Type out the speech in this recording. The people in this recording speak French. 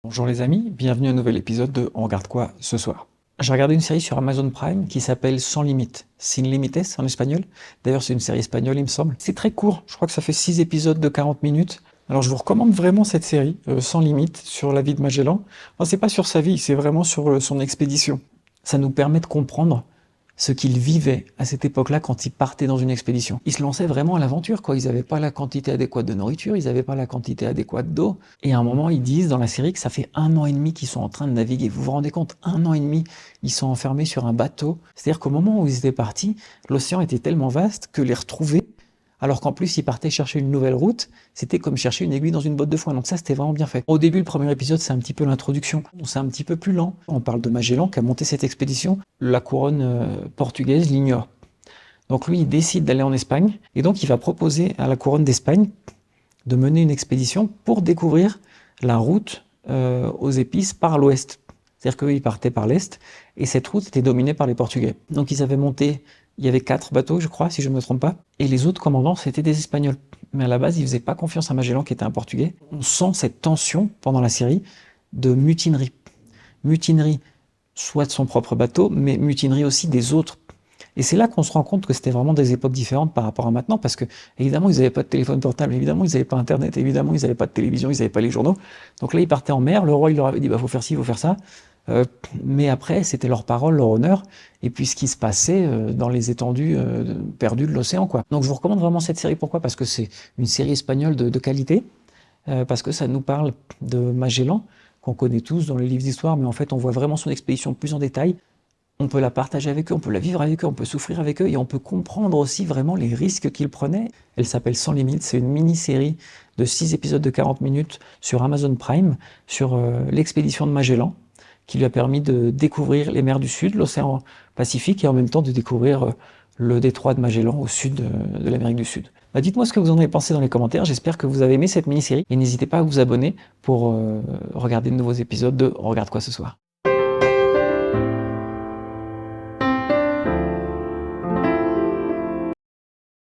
Bonjour les amis, bienvenue à un nouvel épisode de On regarde quoi ce soir. J'ai regardé une série sur Amazon Prime qui s'appelle Sans Limites, Sin Límites en espagnol. D'ailleurs c'est une série espagnole il me semble. C'est très court, je crois que ça fait 6 épisodes de 40 minutes. Alors je vous recommande vraiment cette série, Sans Limites, sur la vie de Magellan. Enfin, c'est pas sur sa vie, c'est vraiment sur son expédition. Ça nous permet de comprendre ce qu'ils vivaient à cette époque-là quand ils partaient dans une expédition. Ils se lançaient vraiment à l'aventure, quoi. Ils n'avaient pas la quantité adéquate de nourriture, ils n'avaient pas la quantité adéquate d'eau. Et à un moment, ils disent dans la série que ça fait 1 an et demi qu'ils sont en train de naviguer. Vous vous rendez compte, 1 an et demi, ils sont enfermés sur un bateau. C'est-à-dire qu'au moment où ils étaient partis, l'océan était tellement vaste que les retrouver, alors qu'en plus ils partaient chercher une nouvelle route, c'était comme chercher une aiguille dans une botte de foin. Donc ça, c'était vraiment bien fait. Au début, le premier épisode, c'est un petit peu l'introduction. C'est un petit peu plus lent. On parle de Magellan qui a monté cette expédition. La couronne portugaise l'ignore. Donc lui, il décide d'aller en Espagne, et donc il va proposer à la couronne d'Espagne de mener une expédition pour découvrir la route aux épices par l'ouest. C'est-à-dire qu'eux, ils partaient par l'est, et cette route était dominée par les Portugais. Donc ils avaient monté, il y avait 4 bateaux, je crois, si je ne me trompe pas, et les autres commandants, c'était des Espagnols. Mais à la base, ils faisaient pas confiance à Magellan, qui était un Portugais. On sent cette tension, pendant la série, de mutinerie. Mutinerie, soit de son propre bateau, mais mutinerie aussi des autres. Et c'est là qu'on se rend compte que c'était vraiment des époques différentes par rapport à maintenant, parce que évidemment ils n'avaient pas de téléphone portable, évidemment ils n'avaient pas internet, évidemment ils n'avaient pas de télévision, ils n'avaient pas les journaux. Donc là ils partaient en mer, le roi il leur avait dit bah faut faire ci, faut faire ça. Mais après c'était leur parole, leur honneur, et puis ce qui se passait dans les étendues perdues de l'océan, quoi. Donc je vous recommande vraiment cette série. Pourquoi? Parce que c'est une série espagnole de qualité, parce que ça nous parle de Magellan, qu'on connaît tous dans les livres d'histoire, mais en fait on voit vraiment son expédition plus en détail. On peut la partager avec eux, on peut la vivre avec eux, on peut souffrir avec eux, et on peut comprendre aussi vraiment les risques qu'ils prenaient. Elle s'appelle Sans Limites, c'est une mini-série de 6 épisodes de 40 minutes sur Amazon Prime, sur l'expédition de Magellan, qui lui a permis de découvrir les mers du Sud, l'océan Pacifique, et en même temps de découvrir le détroit de Magellan au sud de l'Amérique du Sud. Bah, dites-moi ce que vous en avez pensé dans les commentaires, j'espère que vous avez aimé cette mini-série, et n'hésitez pas à vous abonner pour regarder de nouveaux épisodes de On regarde quoi ce soir.